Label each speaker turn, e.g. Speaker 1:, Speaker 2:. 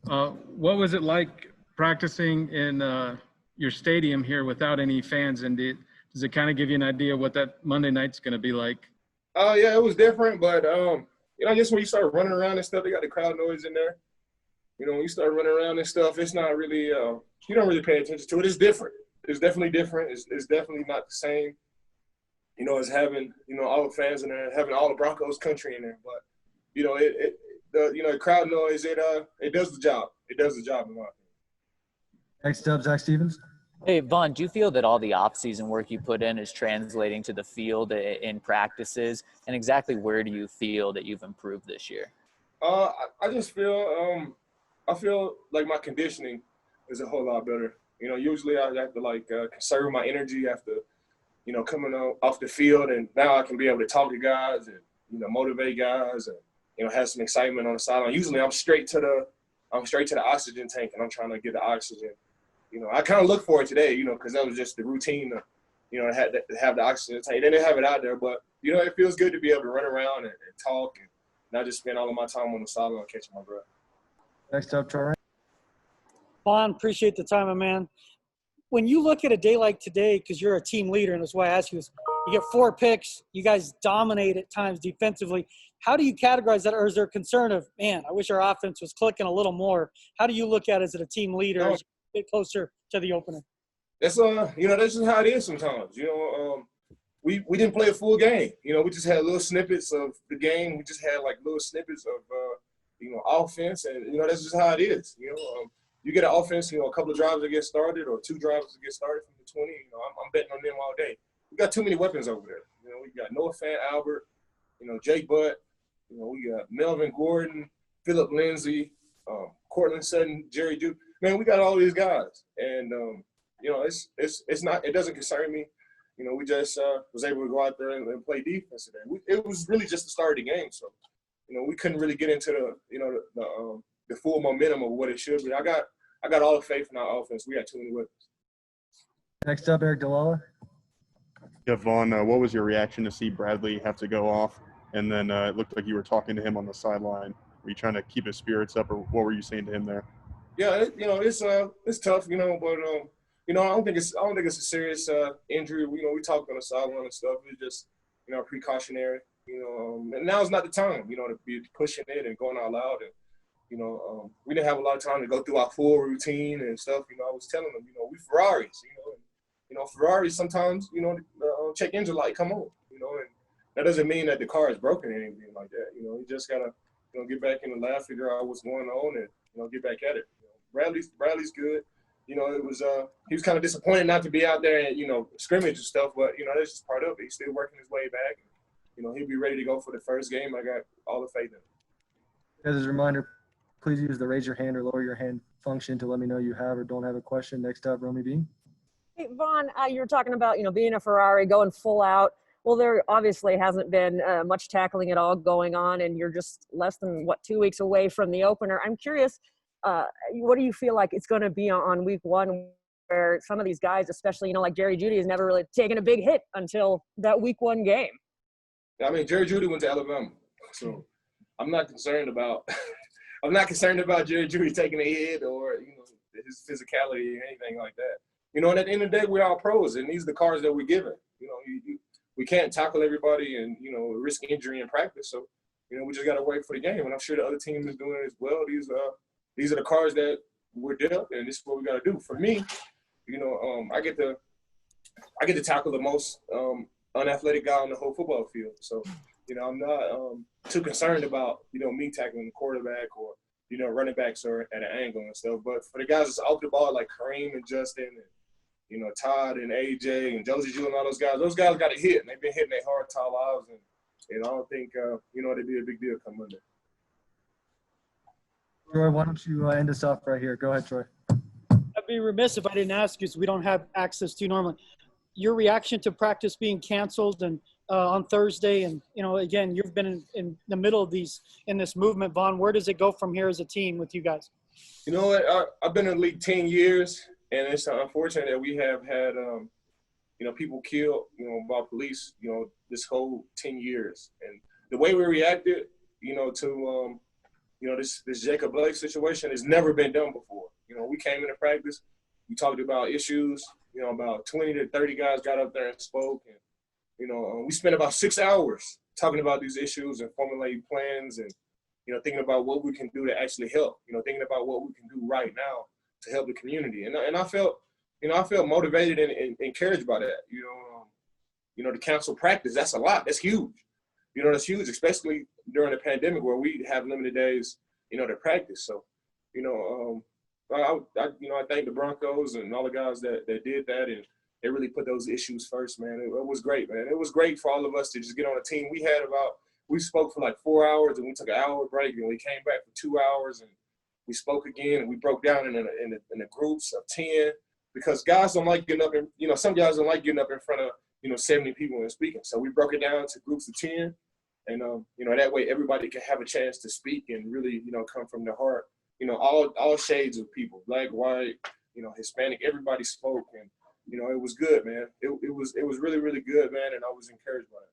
Speaker 1: What was it like practicing in your stadium here without any fans? And does it kind of give you an idea what that Monday night's going to be like?
Speaker 2: Yeah, it was different, but I guess when you start running around and stuff, they got the crowd noise in there. When you start running around and stuff, it's not really you don't really pay attention to it. It's different. It's definitely different. It's definitely not the same. As having all the fans in there, having all the Broncos country in there. But the crowd noise it does the job. It does the job in my opinion.
Speaker 3: Next up, Zach Stevens.
Speaker 4: Hey, Vaughn, do you feel that all the offseason work you put in is translating to the field in practices? And exactly where do you feel that you've improved this year?
Speaker 2: I just feel I feel like my conditioning is a whole lot better. Usually I have to conserve my energy after coming off the field, and now I can be able to talk to guys and motivate guys and have some excitement on the sideline. Usually I'm straight to the oxygen tank, and I'm trying to get the oxygen. I kind of look for it today, because that was just the routine to, have the oxygen tank. They didn't have it out there, but, it feels good to be able to run around and talk and not just spend all of my time on the sideline catching my breath.
Speaker 3: Next up, Troy.
Speaker 5: Vaughn, appreciate the time, my man. When you look at a day like today, because you're a team leader, and that's why I asked you this, you get 4 picks, you guys dominate at times defensively. How do you categorize that, or is there a concern of, man, I wish our offense was clicking a little more? How do you look at it as a team leader as you get closer to the opener?
Speaker 2: That's that's just how it is sometimes. We didn't play a full game. We just had little snippets of the game. We just had little snippets of offense, and that's just how it is. You get an offense, a couple of drives to get started or 2 drives to get started from the 20. I'm betting on them all day. We got too many weapons over there. We got Noah Fant, Albert, Jake Butt. We got Melvin Gordon, Phillip Lindsay, Cortland Sutton, Jerry Judy. Man, we got all these guys, and it's not. It doesn't concern me. We just was able to go out there and play defense today. It was really just the start of the game, so we couldn't really get into the full momentum of what it should be. I got all the faith in our offense. We got too many weapons.
Speaker 3: Next up, Eric Delala.
Speaker 6: Yeah, Vaughn, what was your reaction to see Bradley have to go off? And then it looked like you were talking to him on the sideline. Were you trying to keep his spirits up, or what were you saying to him there?
Speaker 2: Yeah, it's tough, but I don't think it's a serious injury. We talked on the sideline and stuff. It's just precautionary. And now is not the time, to be pushing it and going out loud. And we didn't have a lot of time to go through our full routine and stuff. I was telling them, we Ferraris, Ferraris sometimes, the check engine light come on, and that doesn't mean that the car is broken or anything like that. You just gotta, get back in the lab, figure out what's going on, and get back at it. Bradley's good. It was he was kind of disappointed not to be out there and scrimmage and stuff, but that's just part of it. He's still working his way back. He'll be ready to go for the first game. I got all the faith in him.
Speaker 3: As a reminder, please use the raise your hand or lower your hand function to let me know you have or don't have a question. Next up, Romy Bean.
Speaker 7: Hey, Vaughn, you were talking about, being a Ferrari, going full out. Well, there obviously hasn't been much tackling at all going on, and you're just less than, 2 weeks away from the opener. I'm curious, what do you feel like it's going to be on week 1, where some of these guys, especially, like Jerry Jeudy, has never really taken a big hit until that week 1 game?
Speaker 2: I mean, Jerry Jeudy went to Alabama, so I'm not concerned about I'm not concerned about Jerry Jeudy taking a hit or his physicality or anything like that. And at the end of the day, we're all pros, and these are the cards that we're given. We can't tackle everybody and risk injury in practice. So we just got to wait for the game, and I'm sure the other team is doing it as well. These are the cards that we're dealt, and this is what we got to do. For me, I get to tackle the most unathletic guy on the whole football field. So I'm not too concerned about me tackling the quarterback or running backs or at an angle and stuff. But for the guys that's off the ball like Kareem and Justin and Todd and AJ and Josie Jewell and all those guys got a hit, and they've been hitting their hard tall lives, and I don't think it'd be a big deal come Monday.
Speaker 3: Troy, why don't you end us off right here? Go ahead, Troy.
Speaker 5: I'd be remiss if I didn't ask you, because we don't have access to normally. Your reaction to practice being canceled and on Thursday, and again, you've been in the middle of in this movement, Vaughn. Where does it go from here as a team with you guys?
Speaker 2: I've been in the league 10 years, and it's unfortunate that we have had people killed by police this whole 10 years, and the way we reacted to this Jacob Blake situation has never been done before. We came into practice, we talked about issues, about 20 to 30 guys got up there and spoke. And, we spent about 6 hours talking about these issues and formulating plans and, thinking about what we can do to actually help, thinking about what we can do right now to help the community. And I felt motivated and encouraged by that. The council practice, that's a lot. That's huge. That's huge, especially during the pandemic where we have limited days, to practice. So, I thank the Broncos and all the guys that did that, and they really put those issues first, man. It was great, man. It was great for all of us to just get on a team. We spoke for like 4 hours, and we took an hour break, and we came back for 2 hours, and we spoke again, and we broke down in the groups of 10, because guys don't like getting up and, some guys don't like getting up in front of, 70 people and speaking. So we broke it down to groups of 10, and, that way everybody can have a chance to speak and really, come from the heart. All shades of people, black, white, Hispanic, everybody spoke, and, it was good, man. It was really, really good, man, and I was encouraged by it.